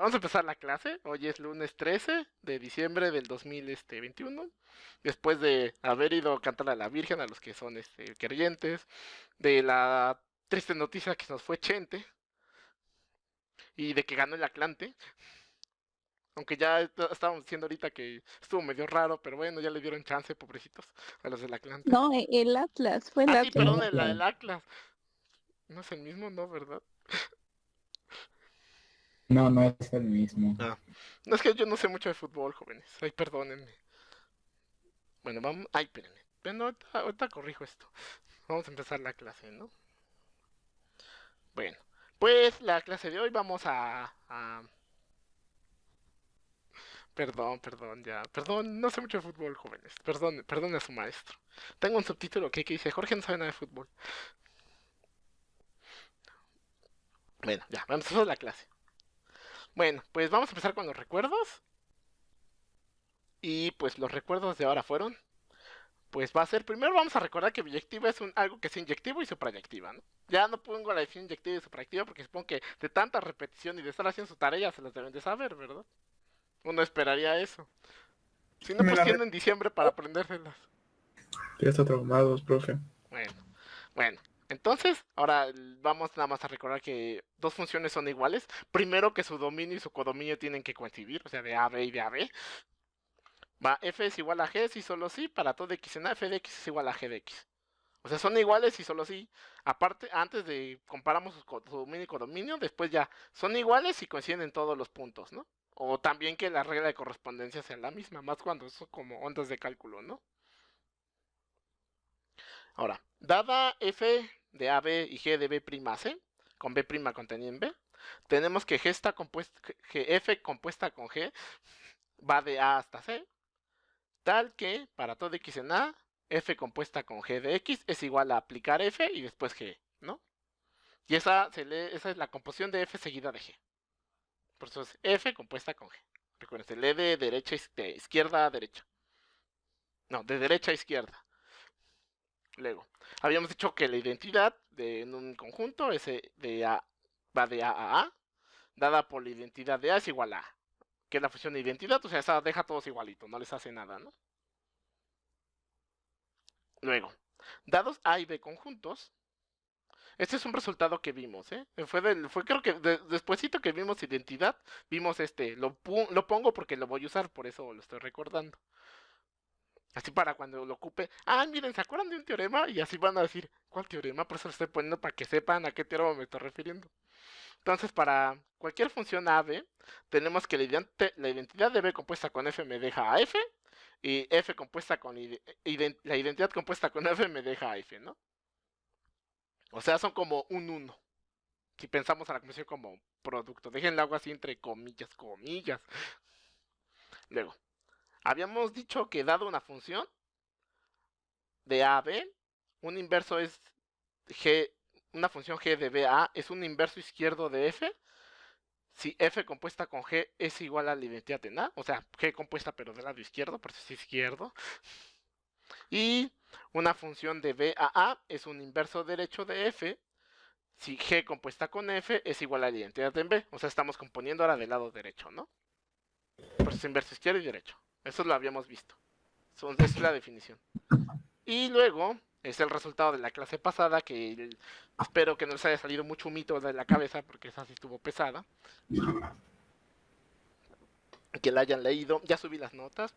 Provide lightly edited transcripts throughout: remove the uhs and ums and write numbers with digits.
Vamos a empezar la clase. Hoy es lunes 13 de diciembre del 2021. Después de haber ido a cantar a la Virgen a los que son creyentes. De la triste noticia que nos fue Chente. Y de que ganó el Atlante. Aunque ya estábamos diciendo ahorita que estuvo medio raro. Pero bueno, ya le dieron chance, pobrecitos, a los del Atlante. No, el Atlas, fue el Ah, sí, Atlas. perdón, No, la del Atlas. No es el mismo, ¿no? ¿Verdad? no es el mismo. Ah. No, es que yo no sé mucho de fútbol, jóvenes. Ay, perdónenme. Bueno, vamos. Ay, espérenme. Bueno, ahorita corrijo esto. Vamos a empezar la clase, ¿no? Bueno, pues la clase de hoy vamos a... Perdón, ya. Perdón, no sé mucho de fútbol, jóvenes. Perdón a su maestro. Tengo un subtítulo que dice, Jorge no sabe nada de fútbol. Bueno, ya, vamos a empezar la clase. Bueno, pues vamos a empezar con los recuerdos. Y pues los recuerdos de ahora fueron... Pues va a ser, primero vamos a recordar que biyectiva es algo que es inyectivo y suprayectiva, ¿no? Ya no pongo la definición inyectiva y suprayectiva porque supongo que de tanta repetición y de estar haciendo su tarea se las deben de saber, ¿verdad? Uno esperaría eso. Si no, Me pues la tienen diciembre para aprendérselas. Ya está traumados, profe. Bueno, bueno. Entonces, ahora vamos nada más a recordar que dos funciones son iguales. Primero que su dominio y su codominio tienen que coincidir, o sea, de A a B y de A a B. Va, f es igual a g si solo sí, para todo x en a, f de x es igual a g de x. O sea, son iguales y solo sí. Aparte, antes de comparamos su dominio y codominio, después ya son iguales y coinciden en todos los puntos, ¿no? O también que la regla de correspondencia sea la misma, más cuando son como ondas de cálculo, ¿no? Ahora, dada f de AB y g de B' C, con B' contenida en B, tenemos que que f compuesta con g va de A hasta C, tal que para todo x en A, f compuesta con g de x es igual a aplicar f y después g, ¿no? Y esa es la composición de f seguida de g. Por eso es f compuesta con g. Recuerden, se lee de izquierda a derecha. No, de derecha a izquierda. Luego, habíamos dicho que la identidad en un conjunto va de A a A, dada por la identidad de A es igual a A, que es la función de identidad, o sea, esa deja todos igualitos, no les hace nada, ¿no? Luego, dados A y B conjuntos, este es un resultado que vimos, ¿eh? Fue creo que despuésito que vimos identidad, vimos lo pongo porque lo voy a usar, por eso lo estoy recordando. Así para cuando lo ocupe. Ah, miren, ¿se acuerdan de un teorema? Y así van a decir, ¿cuál teorema? Por eso lo estoy poniendo para que sepan a qué teorema me estoy refiriendo. Entonces, para cualquier función AB, tenemos que la identidad de B compuesta con F me deja a F, y F compuesta con la identidad compuesta con F me deja a F, ¿no? O sea, son como un 1. Si pensamos a la composición como producto. Déjenlo algo así entre comillas, comillas. Luego, habíamos dicho que dado una función de A a B, un inverso es G, una función G de B a es un inverso izquierdo de F si F compuesta con G es igual a la identidad en A, o sea, G compuesta pero del lado izquierdo, por eso es izquierdo. Y una función de B a es un inverso derecho de F si G compuesta con F es igual a la identidad en B, o sea, estamos componiendo ahora del lado derecho, ¿no? Por eso es inverso izquierdo y derecho. Eso lo habíamos visto. Esa es la definición. Y luego es el resultado de la clase pasada, que espero que no les haya salido mucho mito de la cabeza, porque esa sí estuvo pesada. Que la hayan leído, ya subí las notas.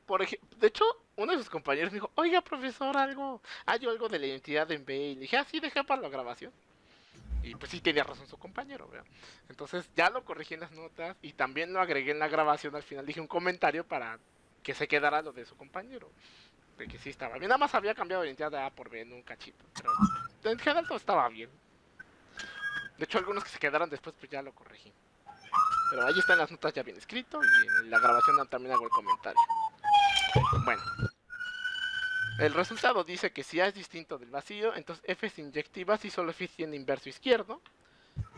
De hecho, uno de sus compañeros me dijo, oiga, profesor, hay algo de la identidad en B. Y le dije, sí, dejé para la grabación. Y pues sí tenía razón su compañero, ¿verdad? Entonces ya lo corregí en las notas y también lo agregué en la grabación. Al final dije un comentario para que se quedara lo de su compañero. De que sí estaba bien. Nada más había cambiado de identidad de A por B en un cachito. Pero en general todo estaba bien. De hecho, algunos que se quedaron después, pues ya lo corregí. Pero ahí están las notas ya bien escrito y en la grabación también hago el comentario. Bueno. El resultado dice que si A es distinto del vacío, entonces F es inyectiva si solo F tiene inverso izquierdo.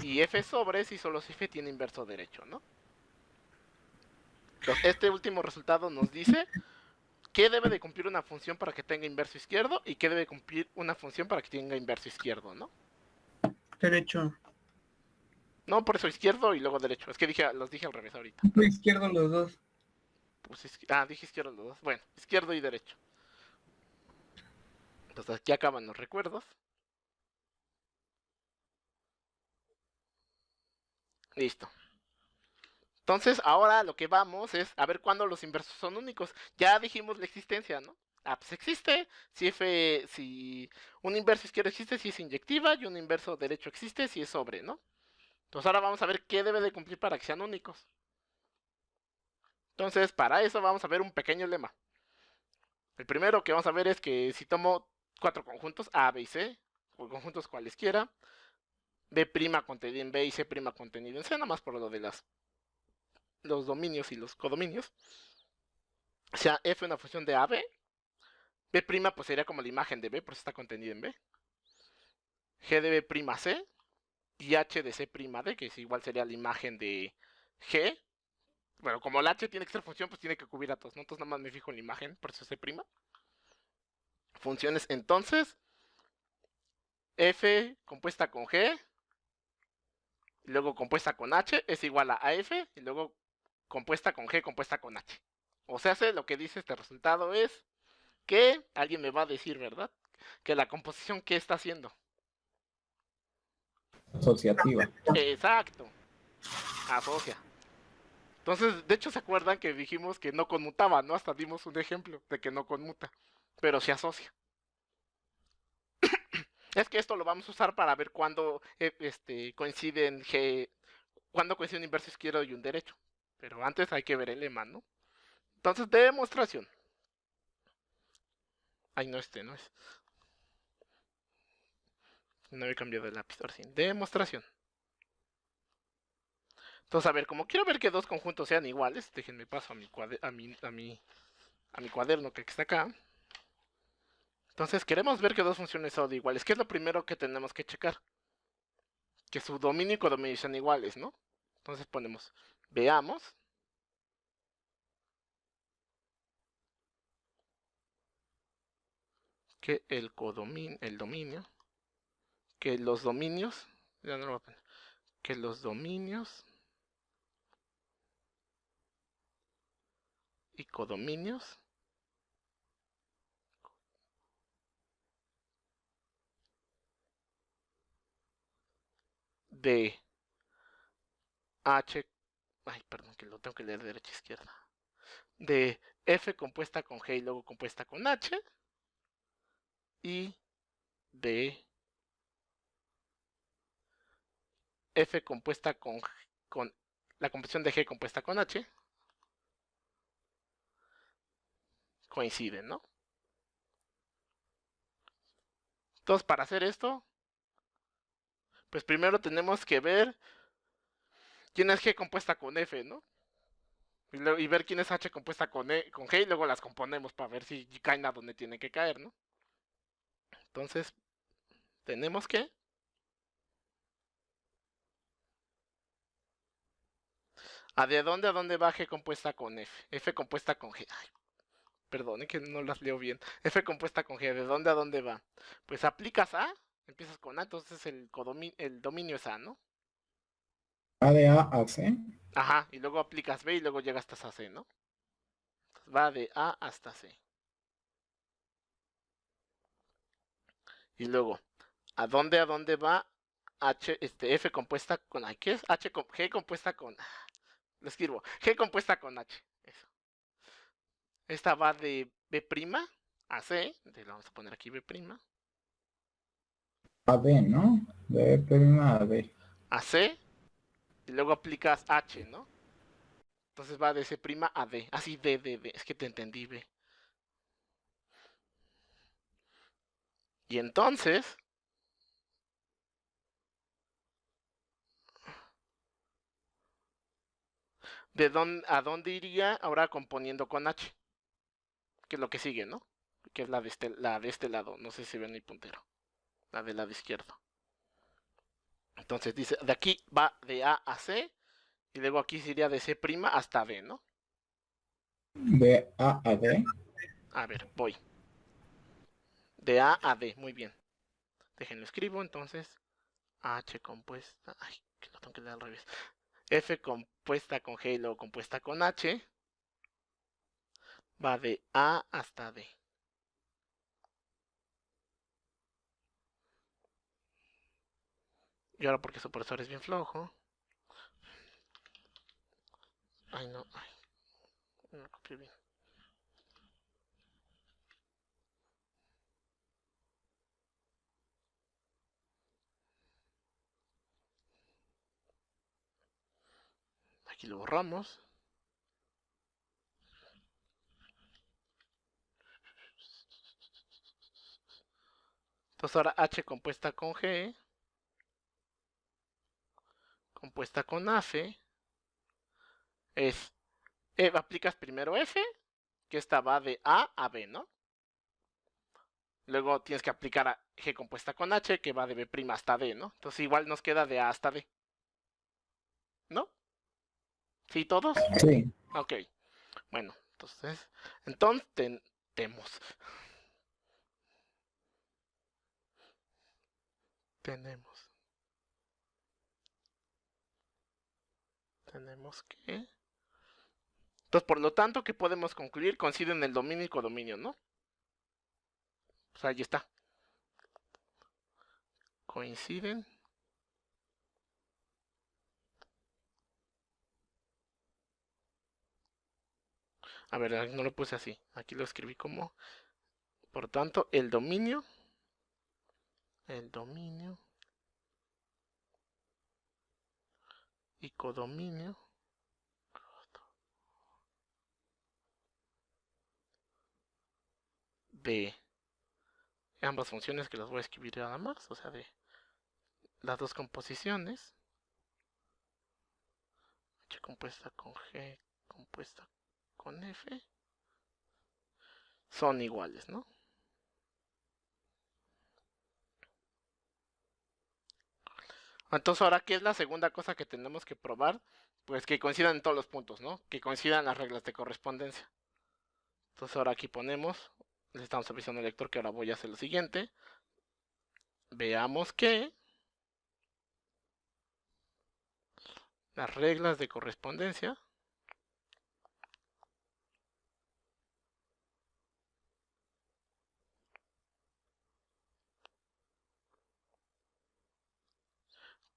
Y F sobre si solo F tiene inverso derecho, ¿no? Entonces, este último resultado nos dice qué debe de cumplir una función para que tenga inverso izquierdo y qué debe cumplir una función para que tenga inverso izquierdo, ¿no? Derecho. No, por eso izquierdo y luego derecho. Es que los dije al revés ahorita. Izquierdo los dos. Pues dije izquierdo los dos. Bueno, izquierdo y derecho. Entonces aquí acaban los recuerdos. Listo. Entonces ahora lo que vamos es a ver cuándo los inversos son únicos. Ya dijimos la existencia, ¿no? Pues existe. Si un inverso izquierdo existe, si es inyectiva, y un inverso derecho existe, si es sobre, ¿no? Entonces ahora vamos a ver qué debe de cumplir para que sean únicos. Entonces para eso vamos a ver un pequeño lema. El primero que vamos a ver es que si tomo 4 conjuntos A, B y C, o conjuntos cualesquiera, B' contenido en B y C' contenido en C, nada más por lo de los dominios y los codominios. O sea, F una función de A, B. B' pues sería como la imagen de B, por eso está contenido en B. G de B' C y H de C' D, que igual sería la imagen de G. Bueno, como la H tiene que ser función, pues tiene que cubrir a todos, ¿no? Entonces nada más me fijo en la imagen, por eso C'. Funciones entonces, F compuesta con G, y luego compuesta con H, es igual a F, y luego compuesta con G, compuesta con H. O sea, lo que dice este resultado es que, alguien me va a decir, ¿verdad? Que la composición que está haciendo. Asociativa. Exacto. Asocia. Entonces, de hecho, ¿se acuerdan que dijimos que no conmutaba, ¿no? Hasta dimos un ejemplo de que no conmuta, pero se asocia. Es que esto lo vamos a usar para ver cuándo coinciden cuándo coincide un inverso izquierdo y un derecho. Pero antes hay que ver el lema, ¿no? Entonces, demostración. Ay, no, no es. No había cambiado el lápiz, ahora sí. Demostración. Entonces, a ver, como quiero ver que dos conjuntos sean iguales, déjenme paso a mi cuaderno que está acá. Entonces, queremos ver que dos funciones son iguales. ¿Qué es lo primero que tenemos que checar? Que su dominio y codominio sean iguales, ¿no? Entonces ponemos, veamos. Que el dominio, que los dominios, ya no lo voy a poner, que los dominios y codominios de H, ay, perdón, que lo tengo que leer de derecha a izquierda, de F compuesta con G y luego compuesta con H, y de F compuesta con la composición de G compuesta con H, coinciden, ¿no? Entonces, para hacer esto, pues primero tenemos que ver quién es G compuesta con F, ¿no? Y ver quién es H compuesta con G y luego las componemos para ver si caen a donde tienen que caer, ¿no? Entonces, tenemos que de dónde a dónde va G compuesta con F. F compuesta con G. Ay, perdón, es que no las leo bien. F compuesta con G, ¿de dónde a dónde va? Pues aplicas A, empiezas con A, entonces el dominio es A, ¿no? A de A a C. Ajá, y luego aplicas B y luego llegas hasta C, ¿no? Entonces va de A hasta C. Y luego, a dónde va F compuesta con, ay, ¿qué es? G compuesta con, lo escribo, G compuesta con H, eso. Esta va de B' a C, entonces vamos a poner aquí B', A B, ¿no? De prima a B. a C, y luego aplicas H, ¿no? Entonces va de C' a D, así D, es que te entendí, B. Y entonces, ¿a dónde iría ahora componiendo con H? Que es lo que sigue, ¿no? Que es la de este lado, no sé si ven mi puntero, la del lado izquierdo. Entonces dice, de aquí va de A a C, y luego aquí sería de C' hasta D, ¿no? De A a D. A ver, voy. De A a D, muy bien. Déjenlo escribo, entonces, H compuesta, ay, Que lo tengo que leer al revés. F compuesta con G y luego compuesta con H va de A hasta D. Y ahora porque su profesor es bien flojo. Ay, no, ay, no copié bien. Aquí lo borramos. Entonces ahora H compuesta con G, compuesta con F, es, aplicas primero F, que esta va de A a B, ¿no? Luego tienes que aplicar a G compuesta con H, que va de B' hasta D, ¿no? Entonces igual nos queda de A hasta D, ¿no? ¿Sí todos? Sí. Ok, bueno, entonces tenemos que... Entonces, por lo tanto, ¿qué podemos concluir? Coinciden el dominio y codominio, ¿no? Pues ahí está. Coinciden. A ver, no lo puse así. Aquí lo escribí como... Por tanto, el dominio y codominio de ambas funciones, que las voy a escribir nada más, o sea, de las dos composiciones, H compuesta con G compuesta con F, son iguales, ¿no? Entonces, ahora, ¿qué es la segunda cosa que tenemos que probar? Pues que coincidan en todos los puntos, ¿no? Que coincidan las reglas de correspondencia. Entonces, ahora aquí ponemos, le estamos avisando al lector que ahora voy a hacer lo siguiente. Veamos que las reglas de correspondencia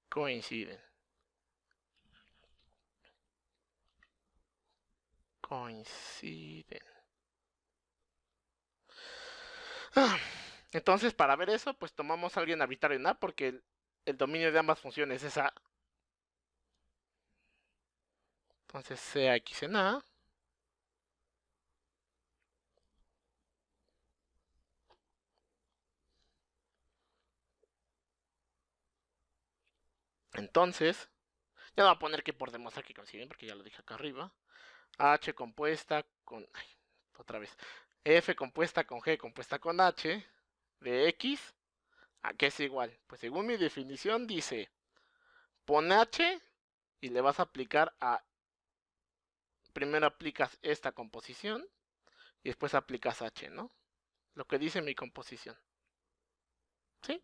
coinciden. Entonces, para ver eso, pues tomamos a alguien arbitrario en A, porque el dominio de ambas funciones es A. Entonces, sea X en A. Entonces, ya no voy a poner que por demostrar que coinciden, porque ya lo dije acá arriba. H compuesta con... Ay, otra vez. F compuesta con G compuesta con H de X, ¿a qué es igual? Pues según mi definición dice, pon H y le vas a aplicar a... Primero aplicas esta composición y después aplicas H, ¿no? Lo que dice mi composición. ¿Sí?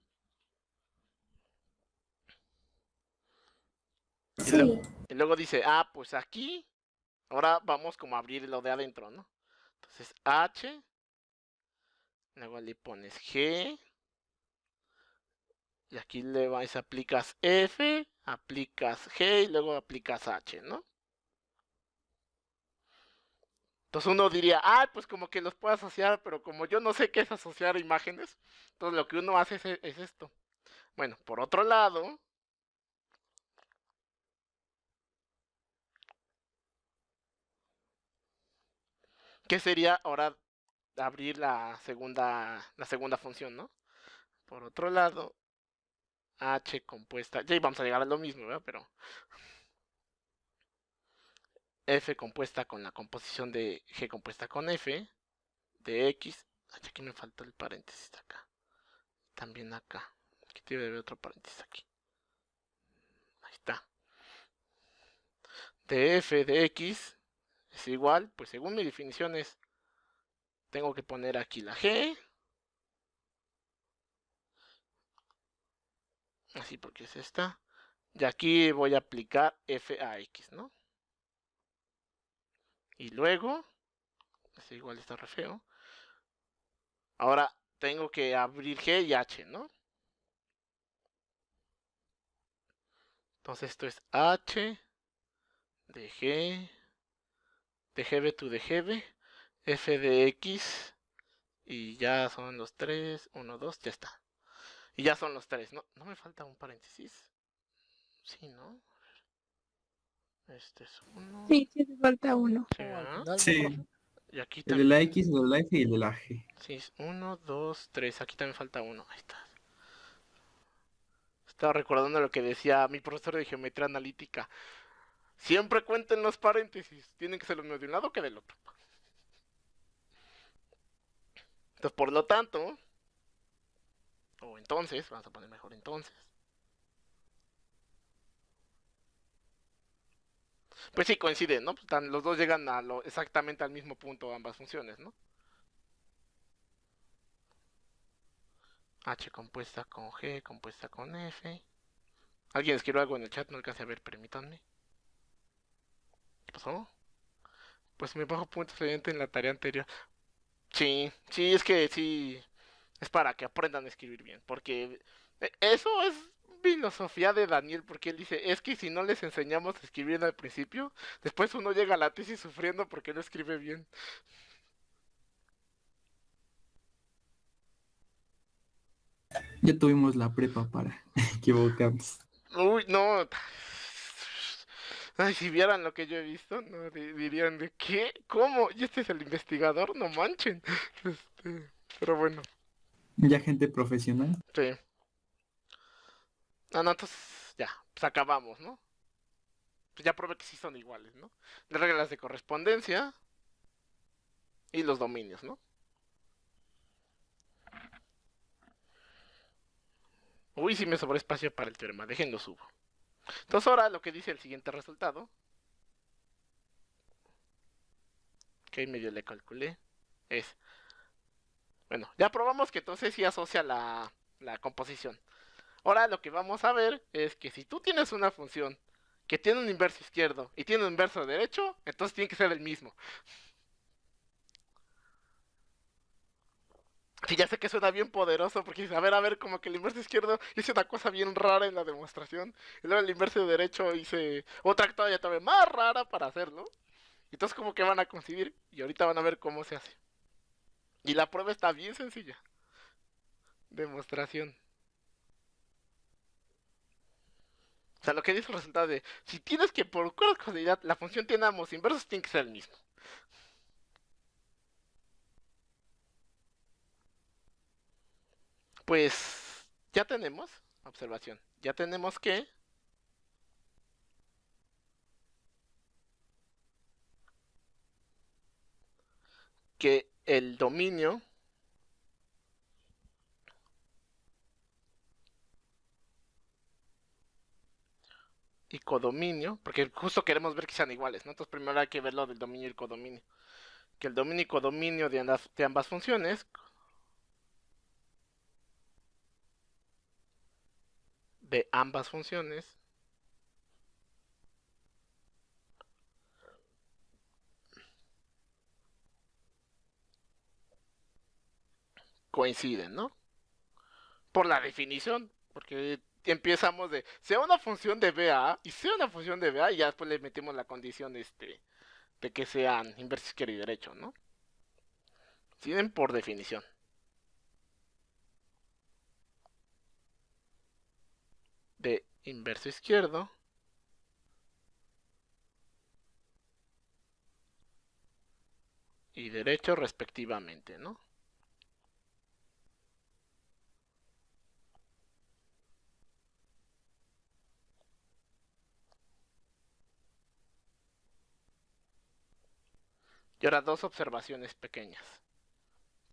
Sí. Y luego dice, pues aquí, ahora vamos como a abrir lo de adentro, ¿no? Entonces H, luego le pones G, y aquí le vas, aplicas F, aplicas G y luego aplicas H, ¿no? Entonces uno diría, pues como que los puedo asociar, pero como yo no sé qué es asociar imágenes, entonces lo que uno hace es esto. Bueno, por otro lado, ¿qué sería ahora abrir la segunda función, ¿no? Por otro lado, H compuesta, ya vamos a llegar a lo mismo, ¿verdad? Pero F compuesta con la composición de G compuesta con F, de X, aquí me falta el paréntesis acá, también acá, aquí debe haber otro paréntesis aquí, ahí está, de F de X es igual, pues según mi definición es, tengo que poner aquí la G, así porque es esta, Y aquí voy a aplicar f a x, ¿no? Y luego, este igual está re feo. Ahora tengo que abrir g y h, ¿no? Entonces esto es h de g, de gb to de gb, f de x, y ya son los tres, 1, 2, ya está. Y ya son los tres, ¿no? ¿No me falta un paréntesis? Sí, ¿no? Este es 1. Sí, sí, te falta uno. Sí, Al ¿verdad? final, ¿no, Sí, profe? Y aquí el de la también. X, el de la F y el de la G. Sí, es 1, 2, 3. Aquí también falta uno. Ahí está. Estaba recordando lo que decía mi profesor de geometría analítica. Siempre cuenten los paréntesis. Tienen que ser los de un lado que del otro. Entonces, por lo tanto, o entonces, vamos a poner mejor entonces. Pues sí, coinciden, ¿no? Pues los dos llegan a exactamente al mismo punto ambas funciones, ¿no? H compuesta con G, compuesta con F. Alguien escribió algo en el chat, no alcancé a ver, permítanme. ¿Qué pasó? Pues me bajo punto excelente en la tarea anterior. Sí, sí, es que sí, es para que aprendan a escribir bien, porque eso es filosofía de Daniel, porque él dice, es que si no les enseñamos a escribir al principio, después uno llega a la tesis sufriendo porque no escribe bien. Ya tuvimos la prepa para equivocarnos. Uy, no. Ay, si vieran lo que yo he visto, no dirían de qué, cómo, y este es el investigador, no manchen. Pero bueno, Ya gente profesional. sí. Ah, no, entonces ya, pues acabamos, ¿no? Pues ya probé que sí son iguales, ¿no? Las reglas de correspondencia y los dominios, ¿no? Uy, sí me sobró espacio para el teorema, déjenlo subo. Entonces ahora lo que dice el siguiente resultado, que medio le calculé, es, bueno, ya probamos que entonces sí asocia la composición. Ahora lo que vamos a ver es que si tú tienes una función que tiene un inverso izquierdo y tiene un inverso derecho, entonces tiene que ser el mismo. Sí, ya sé que suena bien poderoso porque dice, a ver, como que el inverso izquierdo hice una cosa bien rara en la demostración. Y luego el inverso derecho hice otra todavía también más rara para hacerlo. Entonces como que van a coincidir y ahorita van a ver cómo se hace. Y la prueba está bien sencilla. Demostración. O sea, lo que dice el resultado de, si tienes que por cualquier casualidad la función tiene ambos inversos, tiene que ser el mismo. Pues ya tenemos, observación, ya tenemos que el dominio y codominio, porque justo queremos ver que sean iguales, ¿no? Entonces primero hay que ver lo del dominio y el codominio. Que el dominio y codominio de ambas funciones, coinciden, ¿no? Por la definición, porque empezamos de sea una función de BA y sea una función de BA y ya después le metimos la condición de que sean inverso izquierdo y derecho, ¿no? Tienen por definición. De inverso izquierdo y derecho respectivamente, ¿no? Y ahora dos observaciones pequeñas.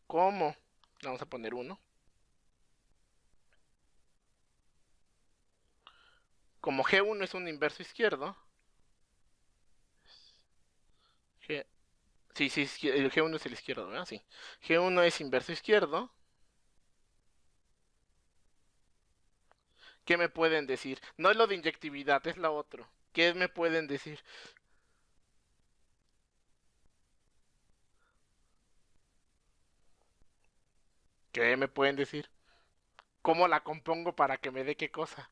¿Cómo? Vamos a poner uno. Como G1 es un inverso izquierdo. G... Sí, el G1 es el izquierdo, ¿verdad? Sí. G1 es inverso izquierdo. ¿Qué me pueden decir? No es lo de inyectividad, es lo otro. ¿Qué me pueden decir? ¿Qué me pueden decir? ¿Cómo la compongo para que me dé qué cosa?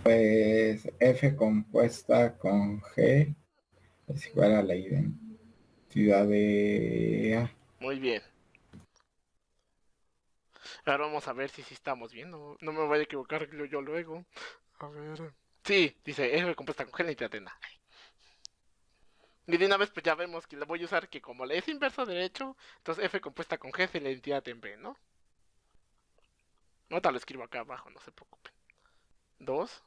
Pues F compuesta con G es igual a la identidad de A. Muy bien. Ahora vamos a ver si sí estamos bien. No, no me voy a equivocar yo luego. A ver. Sí, dice F compuesta con G identidad de A. Y de una vez pues ya vemos que le voy a usar que como le es inverso derecho, entonces F compuesta con G es la identidad en B, ¿no? Ahorita lo escribo acá abajo, no se preocupen. 2.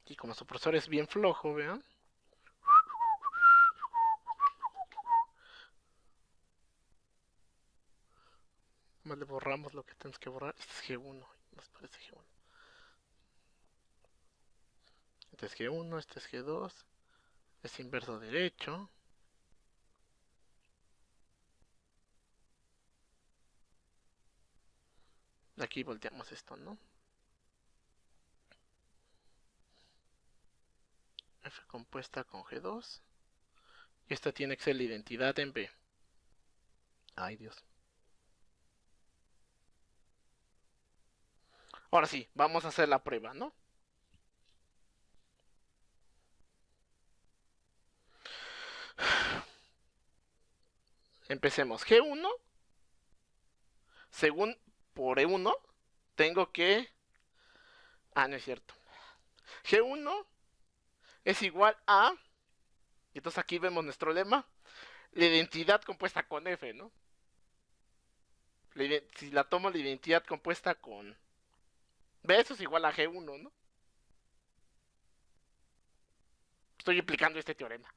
Y como su profesor es bien flojo, vean. Más le borramos lo que tenemos que borrar. Este es G1, nos parece G1. Este es G1, este es G2. Es inverso derecho. Aquí volteamos esto, ¿no? F compuesta con G2. Y esta tiene que ser la identidad en B. Ay, Dios. Ahora sí, vamos a hacer la prueba, ¿no? Empecemos. G1, según por E1, tengo que... Ah, no es cierto. G1 es igual a... Y entonces aquí vemos nuestro lema. La identidad compuesta con F, ¿no? Si la tomo la identidad compuesta con B, eso es igual a G1, ¿no? Estoy explicando este teorema.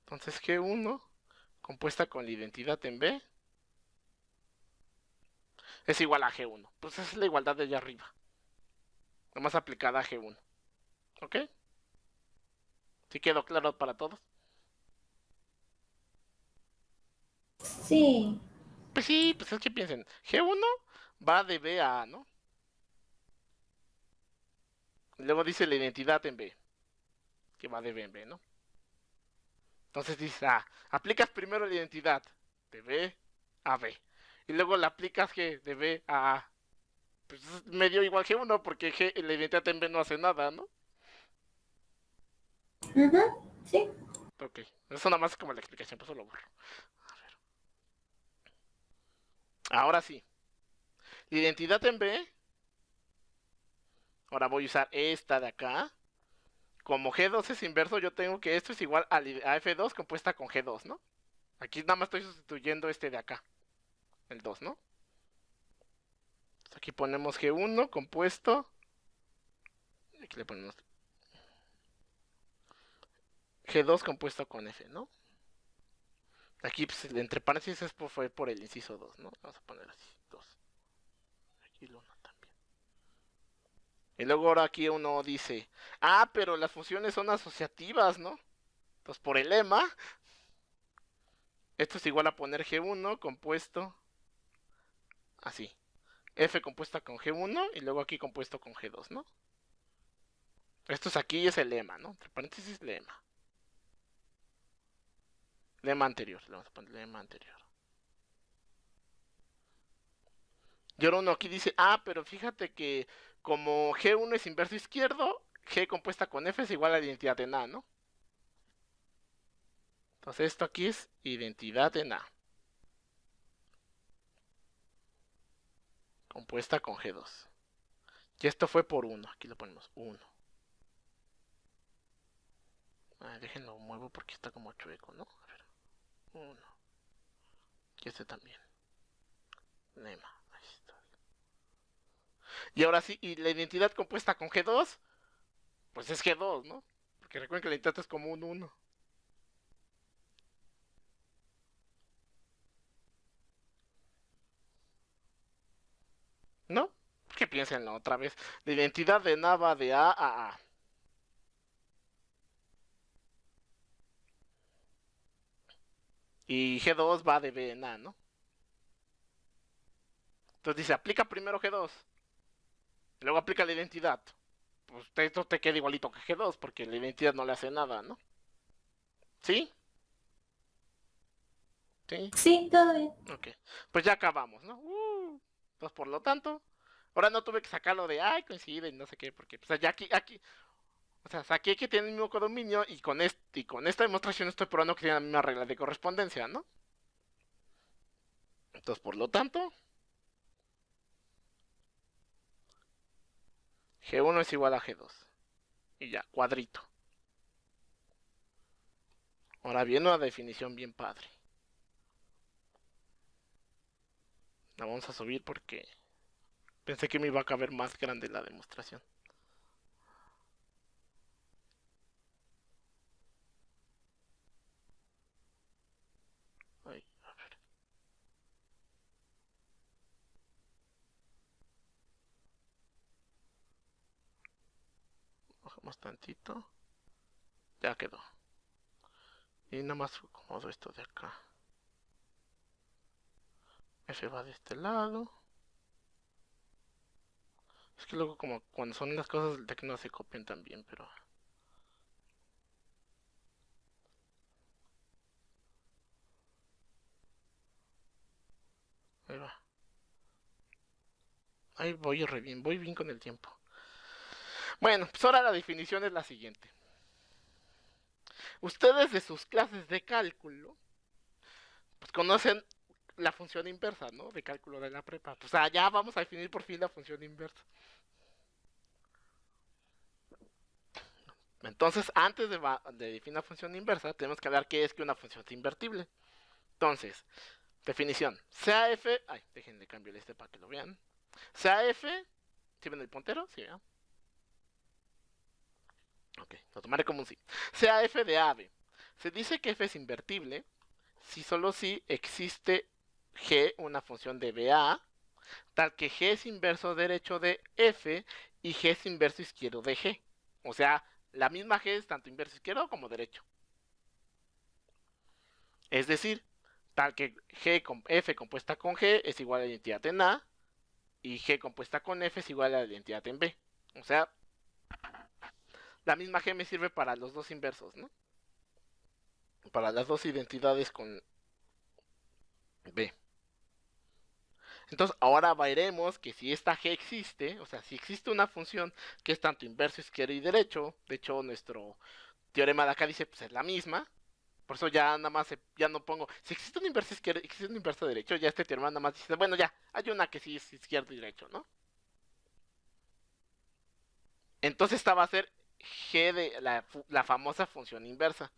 Entonces G1 compuesta con la identidad en B es igual a G1. Pues esa es la igualdad de allá arriba. Nomás aplicada a G1. ¿Ok? ¿Sí quedó claro para todos? Sí. Pues sí, pues es que piensen. G1 va de B a A, ¿no? Y luego dice la identidad en B. Que va de B en B, ¿no? Entonces dice, aplicas primero la identidad de B a B. Y luego la aplicas G de B a A. Pues es medio igual G1 porque la identidad en B no hace nada, ¿no? Sí. Ok, eso nada más es como la explicación, por eso lo borro. A ver. Ahora sí. La identidad en B. Ahora voy a usar esta de acá. Como G2 es inverso, yo tengo que esto es igual a F2 compuesta con G2, ¿no? Aquí nada más estoy sustituyendo este de acá. El 2, ¿no? Entonces aquí ponemos G1 compuesto. Aquí le ponemos G2 compuesto con F, ¿no? Aquí, pues, entre paréntesis, fue por el inciso 2, ¿no? Vamos a poner así, 2. Aquí el 1 también. Y luego ahora aquí uno dice, pero las funciones son asociativas, ¿no? Entonces, por el lema, esto es igual a poner G1 compuesto así. F compuesta con G1 y luego aquí compuesto con G2, ¿no? Esto es aquí es el lema, ¿no? Entre paréntesis, lema. Lema anterior, le vamos a poner lema anterior. Y ahora uno aquí dice, pero fíjate que como G1 es inverso izquierdo, G compuesta con F es igual a la identidad en A, ¿no? Entonces esto aquí es identidad en A. Compuesta con G2. Y esto fue por 1. Aquí lo ponemos 1. Déjenlo muevo porque está como chueco, ¿no? A ver. 1. Y este también. Lema. Ahí está. Y ahora sí, y la identidad compuesta con G2, pues es G2, ¿no? Porque recuerden que la identidad es como un 1. ¿No? Que piénsenlo otra vez. La identidad de A va de A a A. Y G2 va de B en A, ¿no? Entonces dice, aplica primero G2, y luego aplica la identidad. Pues esto te queda igualito que G2, porque la identidad no le hace nada, ¿no? ¿Sí? ¿Sí? Sí, todo bien. Ok. Pues ya acabamos, ¿no? Entonces, por lo tanto, ahora no tuve que sacarlo de, ay, coincide y no sé qué, porque, pues, ya aquí, o sea, saqué que tiene el mismo codominio y con esta demostración estoy probando que tiene la misma regla de correspondencia, ¿no? Entonces, por lo tanto, G1 es igual a G2. Y ya, cuadrito. Ahora viene una definición bien padre. La vamos a subir porque pensé que me iba a caber más grande la demostración. Ay, a ver. Bajamos tantito. Ya quedó. Y nada más acomodo esto de acá. F va de este lado. Es que luego como cuando son las cosas del tecno se copian también, pero... Ahí va. Ahí voy bien con el tiempo. Bueno, pues ahora la definición es la siguiente. Ustedes de sus clases de cálculo, pues conocen la función inversa, ¿no? De cálculo de la prepa. Pues ya vamos a definir por fin la función inversa. Entonces, antes de definir la función inversa, tenemos que hablar qué es que una función es invertible. Entonces, definición. Sea f... Ay, déjenle cambiar este para que lo vean. Sea f... ¿Sí ven el puntero? Sí, ¿eh? Ok, lo tomaré como un sí. Sea f de a b. Se dice que f es invertible si solo si existe g, una función de BA, tal que g es inverso derecho de f y g es inverso izquierdo de g. O sea, la misma g es tanto inverso izquierdo como derecho. Es decir, tal que f compuesta con g es igual a la identidad en A y g compuesta con f es igual a la identidad en B. O sea, la misma g me sirve para los dos inversos, ¿no? Para las dos identidades con B. Entonces ahora veremos que si esta g existe, o sea, si existe una función que es tanto inverso izquierdo y derecho, de hecho nuestro teorema de acá dice pues es la misma, por eso ya nada más ya no pongo, si existe un inverso izquierdo, existe un inverso derecho, ya este teorema nada más dice, bueno ya, hay una que sí es izquierdo y derecho, ¿no? Entonces esta va a ser g de la famosa función inversa,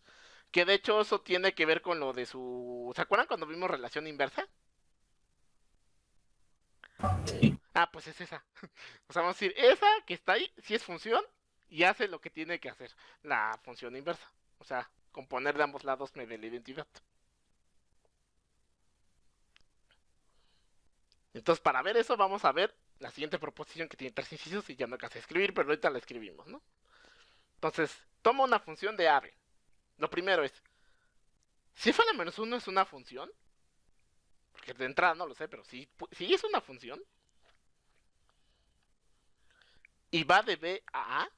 que de hecho eso tiene que ver con lo de su, ¿se acuerdan cuando vimos relación inversa? Sí. Ah, pues es esa. O sea, vamos a decir, esa que está ahí, sí es función y hace lo que tiene que hacer la función inversa. O sea, componer de ambos lados me dé la identidad. Entonces, para ver eso, vamos a ver la siguiente proposición que tiene tres incisos y ya no hay que escribir, pero ahorita la escribimos, ¿no? Entonces, toma una función de ave. Lo primero es, si f a la menos 1 es una función, porque de entrada no lo sé, pero si es una función, y va de B a A,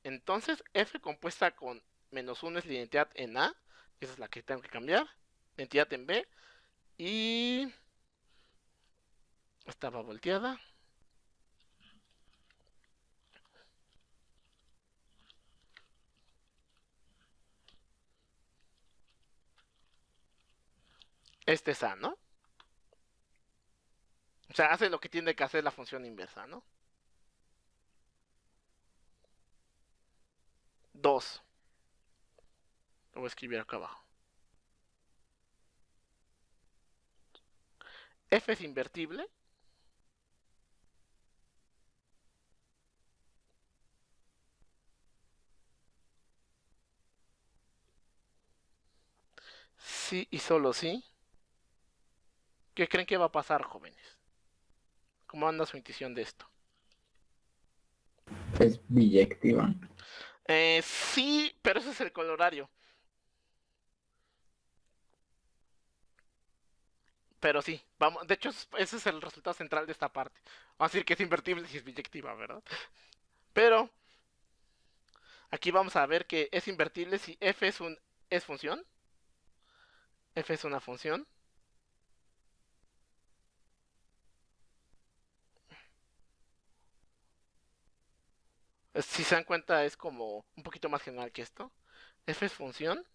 entonces f compuesta con menos 1 es la identidad en A, esa es la que tengo que cambiar, identidad en B, y estaba volteada. Este es A, ¿no? O sea, hace lo que tiene que hacer la función inversa, ¿no? 2. Lo voy a escribir acá abajo. F es invertible. Sí y solo sí. ¿Qué creen que va a pasar, jóvenes? ¿Cómo anda su intuición de esto? Es biyectiva. Sí, pero ese es el colorario. Pero sí, vamos, de hecho ese es el resultado central de esta parte. Vamos a decir que es invertible si es biyectiva, ¿verdad? Pero aquí vamos a ver que es invertible si f es función, f es una función. Si se dan cuenta es como un poquito más general que esto. F es función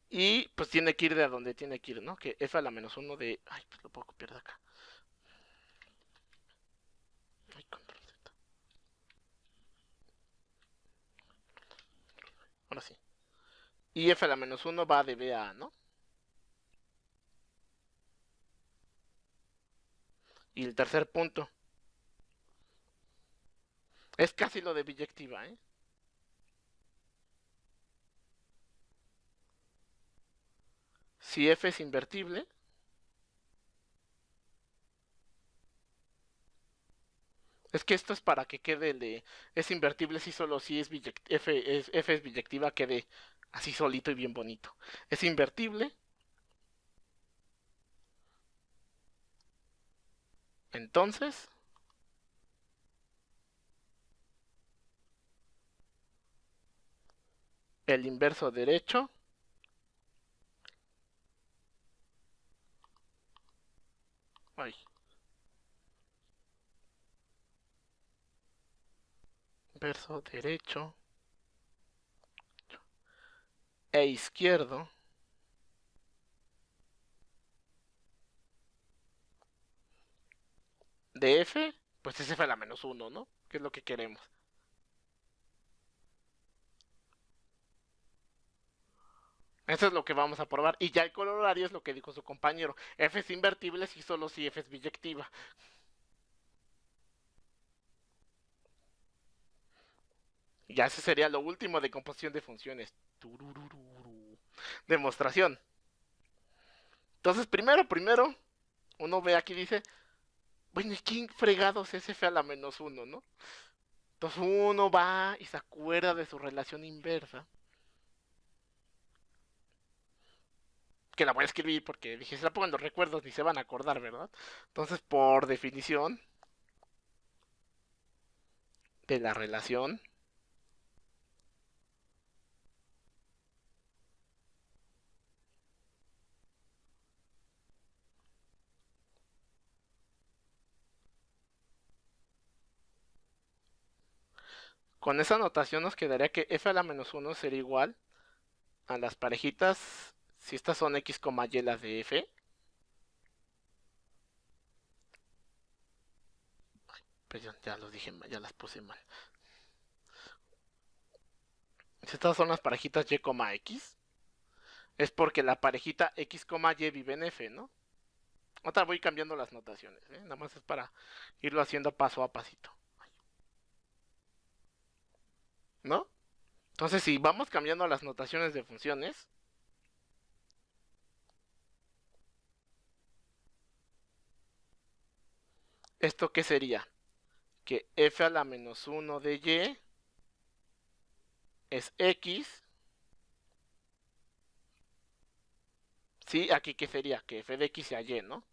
y pues tiene que ir de a donde tiene que ir, ¿no? Que f a la menos 1 de... Ay, pues lo puedo copiar de acá. Ay, control Z. Ahora sí. Y f a la menos 1 va de b a A, ¿no? Y el tercer punto. Es casi lo de biyectiva, ¿eh? Si f es invertible, es que esto es para que quede el de... Es invertible si solo si es f es biyectiva, quede así solito y bien bonito. Es invertible, entonces el inverso derecho ay, inverso derecho e izquierdo de f, pues es f a la menos 1, ¿no? Que es lo que queremos. Eso es lo que vamos a probar. Y ya el corolario es lo que dijo su compañero. F es invertible si solo si f es biyectiva. Ya ese sería lo último de composición de funciones. Tururururu. Demostración. Entonces, primero, uno ve aquí dice, bueno, ¿y quién fregados es f a la menos 1, no? Entonces uno va y se acuerda de su relación inversa. Que la voy a escribir porque dije, si la pongo en los recuerdos ni se van a acordar, ¿verdad? Entonces, por definición de la relación, con esa notación nos quedaría que f a la menos 1 sería igual a las parejitas, si estas son x, y las de f. Perdón, ya los dije mal, ya las puse mal. Si estas son las parejitas y, x, es porque la parejita x, y vive en f, ¿no? Otra voy cambiando las notaciones, ¿eh? Nada más es para irlo haciendo paso a pasito, ¿no? Entonces, si vamos cambiando las notaciones de funciones, ¿esto qué sería? Que f a la menos 1 de y es x. Sí, aquí qué sería? Que f de x sea y, ¿no?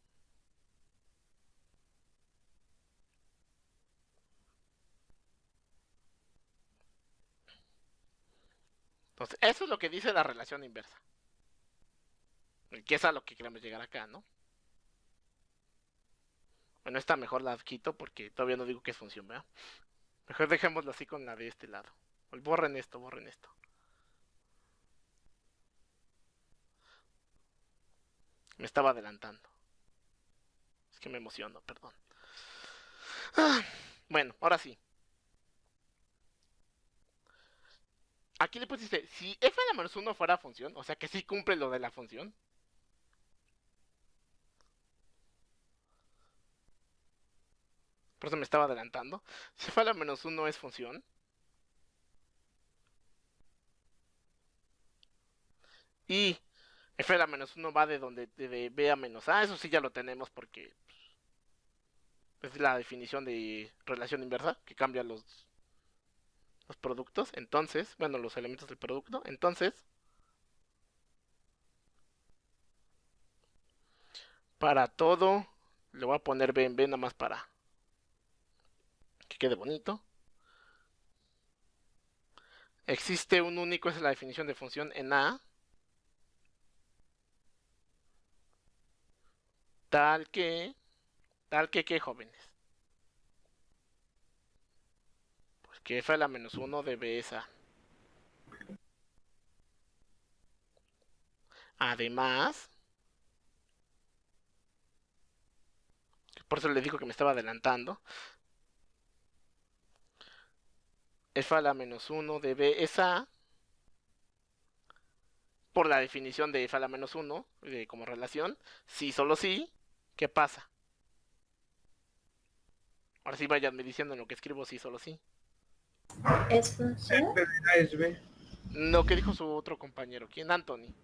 Entonces, eso es lo que dice la relación inversa. Que es a lo que queremos llegar acá, ¿no? Bueno, esta mejor la quito porque todavía no digo que es función, ¿verdad? Mejor dejémoslo así con la de este lado. Borren esto, borren esto. Me estaba adelantando. Es que me emociono, perdón. Bueno, ahora sí. Aquí le pusiste, si f a la menos 1 fuera función, o sea que sí cumple lo de la función. Por eso me estaba adelantando. Si f a la menos 1 es función. Y f a la menos 1 va de donde de b a menos a. Eso sí ya lo tenemos porque es la definición de relación inversa que cambia los productos. Entonces, bueno, los elementos del producto. Entonces, Para todo, le voy a poner B en B nada más para que quede bonito. Existe un único, esa es la definición de función en A. Tal que, ¿qué, jóvenes? Pues que f a la menos 1 de B es A. Además, por eso le digo que me estaba adelantando, f a la menos 1 de B es A, por la definición de f a la menos 1 como relación, sí, solo sí, ¿qué pasa? Ahora sí vayanme diciendo en lo que escribo sí, solo sí. ¿Es función? F de A es B. Lo que dijo su otro compañero, ¿quién? Anthony.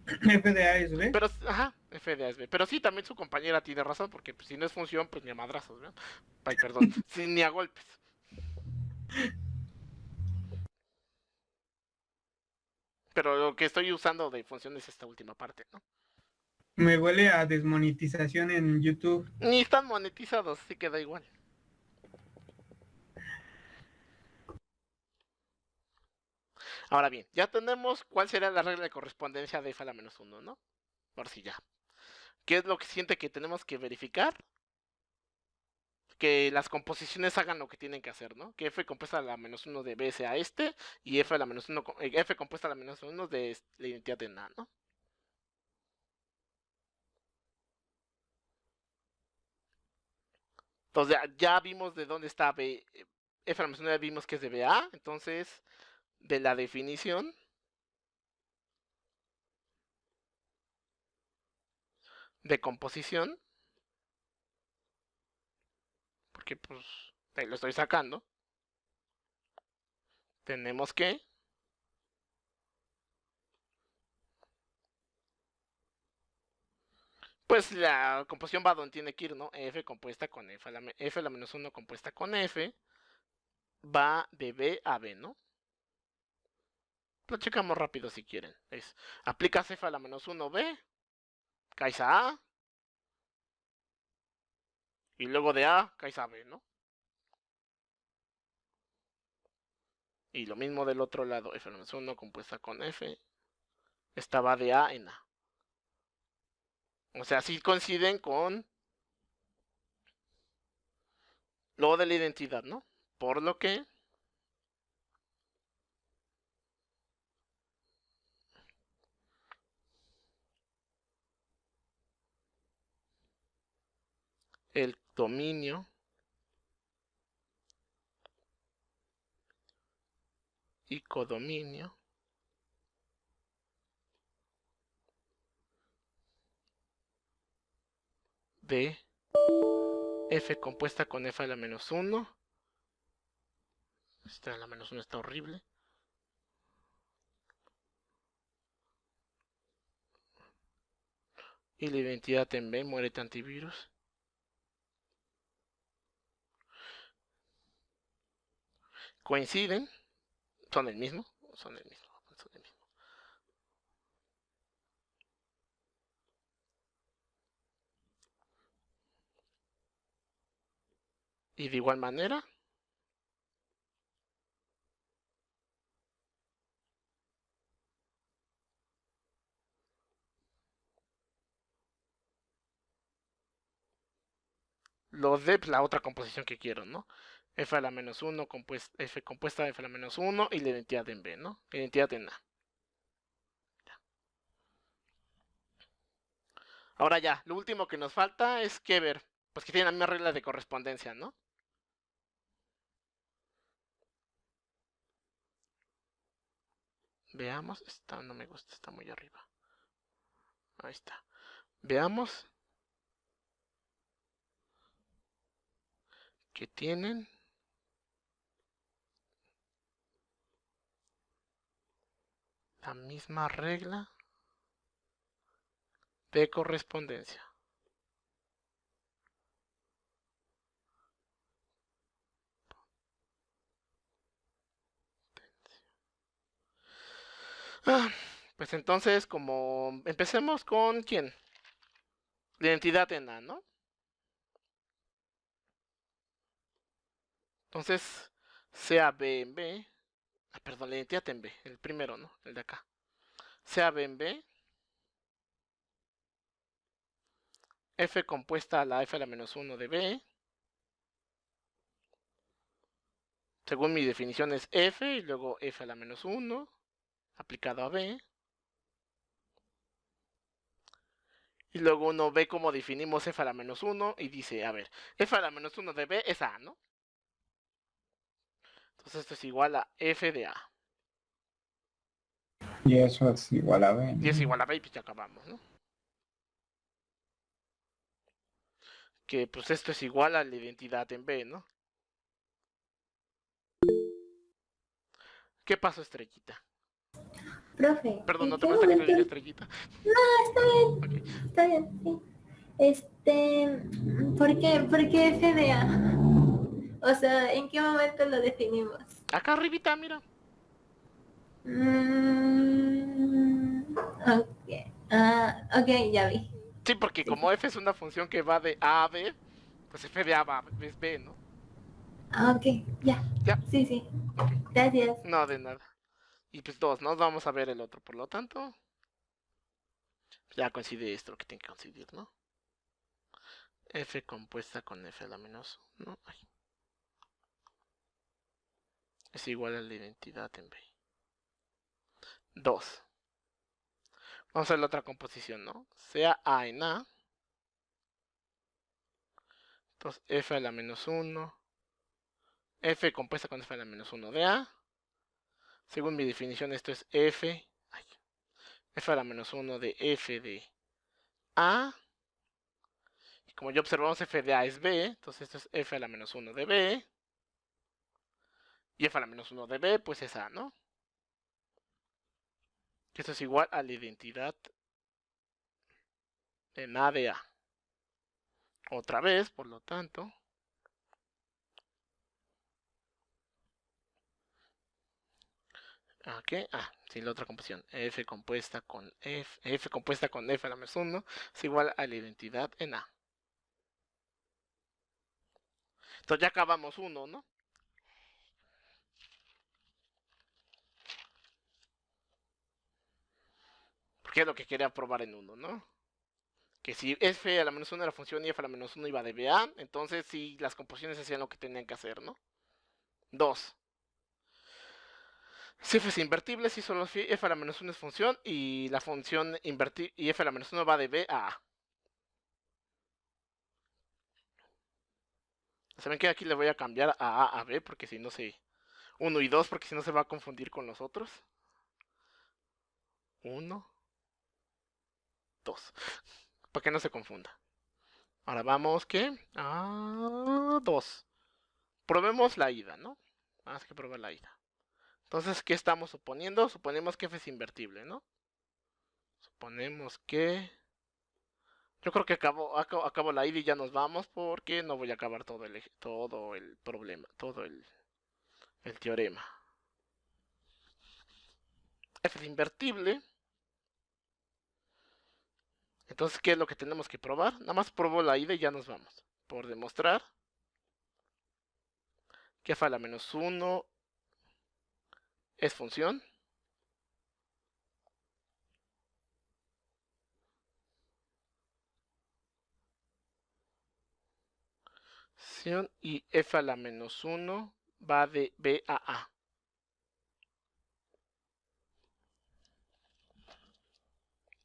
F de A es B. Pero, ajá, f de A es B. Pero sí, también su compañera tiene razón, porque pues, si no es función, pues ni a madrazos, ¿no? Ay, perdón, ni a golpes. Pero lo que estoy usando de función es esta última parte, ¿no? Me huele a desmonetización en YouTube. Ni están monetizados, así que da igual. Ahora bien, ya tenemos cuál sería la regla de correspondencia de f a la menos 1, ¿no? Ahora sí ya. ¿Qué es lo que siente que tenemos que verificar? Que las composiciones hagan lo que tienen que hacer, ¿no? Que f compuesta a la menos 1 de b sea este, y f a la menos 1, f compuesta a la menos 1 de la identidad de A, ¿no? Entonces ya vimos de dónde está B, f a la menos 1 ya vimos que es de BA, entonces de la definición de composición, porque pues ahí lo estoy sacando, tenemos que pues la composición va donde tiene que ir, ¿no? F compuesta con F a la menos 1 compuesta con F va de B a B, ¿no? Lo checamos rápido si quieren. Es, aplicas F a la menos 1 B, caes a A, y luego de A caes a B, ¿no? Y lo mismo del otro lado, F a la menos 1 compuesta con F, esta va de A en A. O sea, sí coinciden con lo de la identidad, ¿no? Por lo que el dominio y codominio de F compuesta con F a la menos 1. Esta a la menos 1 está horrible. Y la identidad en B, muérete antivirus. Coinciden, son el mismo, son el mismo, son el mismo. Y de igual manera, lo de la otra composición que quiero, ¿no? F a la menos 1, F compuesta de F a la menos 1 y la identidad en B, ¿no? Identidad en A. Ahora ya, lo último que nos falta es que ver, pues que tiene la misma regla de correspondencia, ¿no? Veamos, esta no me gusta, está muy arriba. Ahí está. Veamos que tienen la misma regla de correspondencia. Pues entonces, como empecemos con quién. La identidad en A, ¿no? Entonces, sea B en B. Perdón, la identidad en B. El primero, ¿no? El de acá. Sea B en B. F compuesta a la F a la menos 1 de B. Según mi definición es F y luego F a la menos 1 aplicado a B. Y luego uno ve cómo definimos F a la menos 1 y dice, a ver, F a la menos 1 de B es A, ¿no? Entonces esto es igual a F de A. Y eso es igual a B, ¿no? Y es igual a B y pues ya acabamos, ¿no? Que pues esto es igual a la identidad en B, ¿no? ¿Qué pasó, Estrellita? Profe, Perdón, ¿en no te qué molesta que te momento? diga Estrellita. Está bien, Ok. está bien, sí. ¿Por qué FDA? O sea, ¿en qué momento lo definimos? Acá arribita, mira. Ok. Ok, ya vi. Sí, porque Sí, como sí. F es una función que va de A a B, pues F de A va, es B, ¿no? Ok, ya. Ya, Sí, sí. ok. Gracias. No, de nada. Y pues 2, ¿no? Vamos a ver el otro, por lo tanto. Ya coincide esto, lo que tiene que coincidir, ¿no? F compuesta con F a la menos 1 es igual a la identidad en B. 2. Vamos a ver la otra composición, ¿no? Sea A en A. Entonces F a la menos 1. F compuesta con F a la menos 1 de A. Según mi definición esto es F. F a la menos 1 de F de A. Y como ya observamos F de A es B. Entonces esto es F a la menos 1 de B. Y F a la menos 1 de B pues es A, ¿no? Que esto es igual a la identidad en A de A. Otra vez, por lo tanto. ¿Qué? Sí, la otra composición. F compuesta con F compuesta con F a la menos 1 es igual a la identidad en A. Entonces ya acabamos uno, ¿no? Porque es lo que quería probar en uno, ¿no? Que si F a la menos 1 era función y F a la menos 1 iba de B a, entonces sí las composiciones hacían lo que tenían que hacer, ¿no? 2. Si F es invertible, si solo F a la menos 1 es función y la función invertible y F a la menos 1 va de B a A. ¿Saben qué? Aquí le voy a cambiar a A a B porque si no se... 1 y 2 porque si no se va a confundir con los otros. 1, 2. Para que no se confunda. Ahora vamos, ¿qué? 2. Probemos la ida, ¿no? Vamos a probar la ida. Entonces, ¿qué estamos suponiendo? Suponemos que F es invertible, ¿no? Suponemos que... Yo creo que acabo la ida y ya nos vamos porque no voy a acabar todo el problema, todo el teorema. F es invertible. Entonces, ¿qué es lo que tenemos que probar? Nada más probo la ida y ya nos vamos. Por demostrar que F a la menos 1 es función. Y F a la menos 1 va de B a A.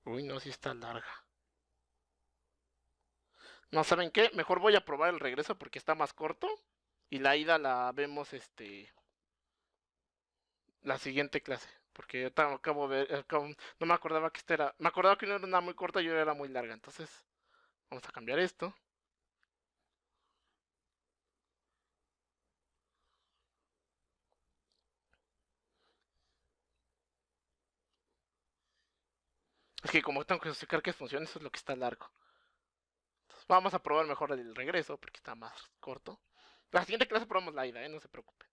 Uy, no, si está larga. No, ¿saben qué? Mejor voy a probar el regreso porque está más corto. Y la ida la vemos la siguiente clase. Porque yo acabo de ver, no me acordaba que esta era. Me acordaba que no era una muy corta y era muy larga. Entonces, vamos a cambiar esto. Es que como tengo que justificar que es función, eso es lo que está largo. Entonces, vamos a probar mejor el regreso porque está más corto. La siguiente clase probamos la ida, no se preocupen.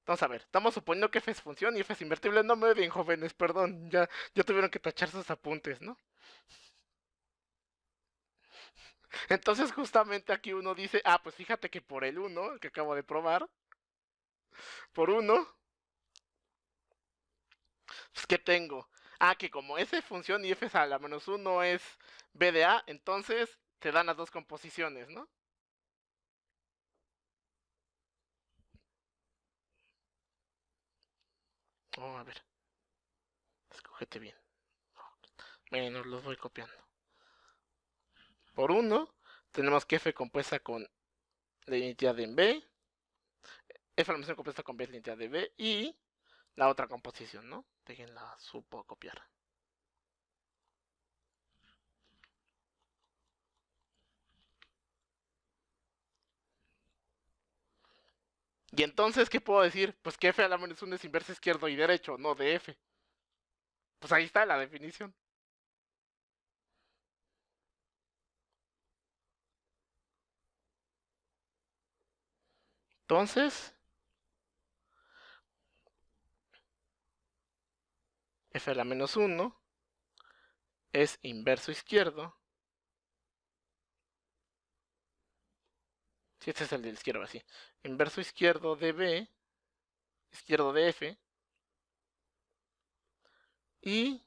Vamos a ver, estamos suponiendo que F es función y F es invertible. No me odien, jóvenes, perdón. Ya tuvieron que tachar sus apuntes, ¿no? Entonces justamente aquí uno dice, ah, pues fíjate que por el 1, que acabo de probar, por 1, pues ¿qué tengo? Ah, que como S función y F a la menos 1 es B de A, entonces te dan las dos composiciones, ¿no? Oh, a ver. Escógete bien. Bueno, los voy copiando. Por 1, tenemos que F compuesta con la identidad en B. F a la mención compuesta con B es la identidad de B. Y la otra composición, ¿no? Déjenla, supo copiar. Y entonces, ¿qué puedo decir? Pues que F a la menos 1 es inverso izquierdo y derecho, no de F. Pues ahí está la definición. Entonces, F a la menos 1 es inverso izquierdo. Si este es el del izquierdo, así. Inverso izquierdo de B, izquierdo de F. Y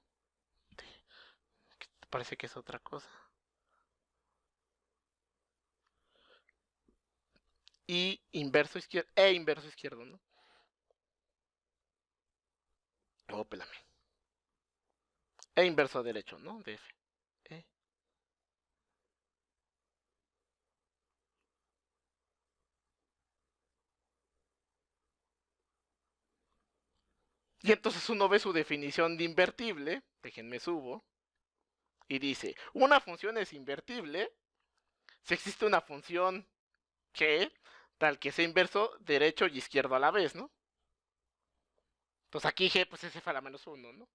parece que es otra cosa. Y inverso izquierdo, inverso izquierdo, ¿no? Oh, espérame. Inverso derecho, ¿no? De F. Y entonces uno ve su definición de invertible, déjenme subo, y dice, una función es invertible si existe una función G tal que sea inverso derecho y izquierdo a la vez, ¿no? Entonces aquí G pues es F a la menos 1, ¿no?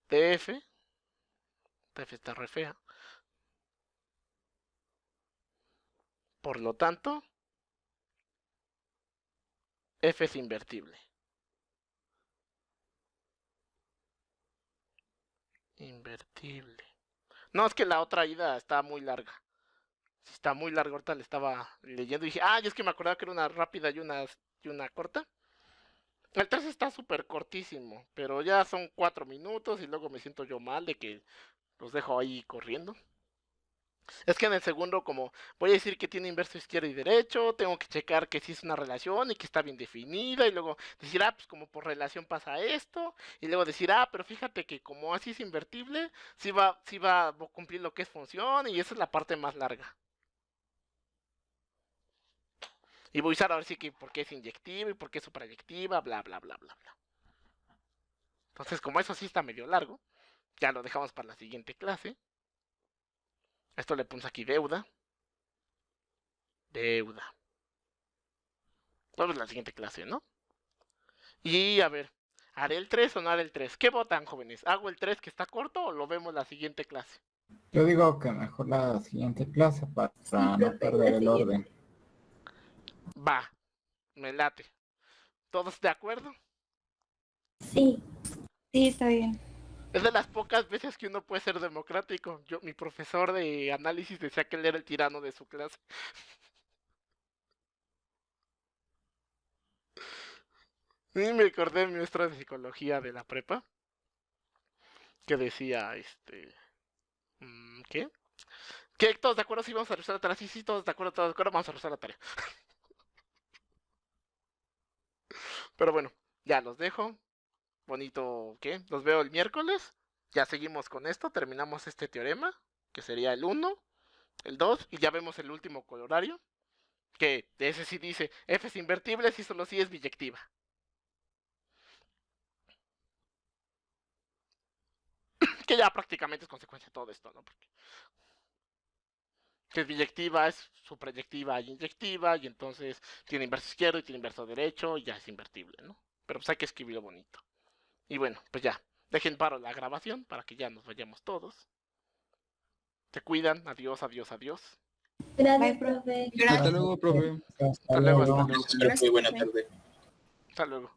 DF, DF está re fea. Por lo tanto, F es invertible. Invertible. No, es que la otra ida está muy larga. Si está muy larga, ahorita le estaba leyendo y dije, ah, y es que me acordaba que era una rápida y una corta. El 3 está súper cortísimo, pero ya son 4 minutos y luego me siento yo mal de que los dejo ahí corriendo. Es que en el segundo, como voy a decir que tiene inverso izquierdo y derecho, tengo que checar que sí es una relación y que está bien definida, y luego decir, ah, pues como por relación pasa esto, y luego decir, ah, pero fíjate que como así es invertible, sí va a cumplir lo que es función, y esa es la parte más larga. Y voy a usar ahora sí que por qué es inyectiva y por qué es suprayectiva, bla, bla, bla, bla, bla. Entonces, como eso sí está medio largo, ya lo dejamos para la siguiente clase. Esto le ponemos aquí deuda. Deuda. Vamos a la siguiente clase, ¿no? Y a ver, ¿haré el 3 o no haré el 3? ¿Qué votan, jóvenes? ¿Hago el 3 que está corto o lo vemos la siguiente clase? Yo digo que mejor la siguiente clase para no perder el orden. Va, me late. ¿Todos de acuerdo? Sí. Sí, está bien. Es de las pocas veces que uno puede ser democrático. Mi profesor de análisis decía que él era el tirano de su clase. Y me acordé de mi maestra de psicología de la prepa. Que decía, ¿qué? ¿Qué? ¿Todos de acuerdo? Sí, vamos a revisar la tarea. Sí, todos de acuerdo, vamos a revisar la tarea. Pero bueno, ya los dejo. Bonito, ¿qué? Los veo el miércoles. Ya seguimos con esto, terminamos este teorema, que sería el 1, el 2, y ya vemos el último colorario, que de ese sí dice, F es invertible si solo sí es biyectiva. Que ya prácticamente es consecuencia de todo esto, ¿no? Porque que es biyectiva, es suprayectiva y inyectiva, y entonces tiene inverso izquierdo y tiene inverso derecho, y ya es invertible, ¿no? Pero pues hay que escribirlo bonito. Y bueno, pues ya, dejen paro la grabación para que ya nos vayamos todos. Se cuidan, adiós, adiós, adiós. Gracias, Bye, profe. Hasta luego, profe. Hasta luego, hasta luego. Muy buena tarde. Hasta luego.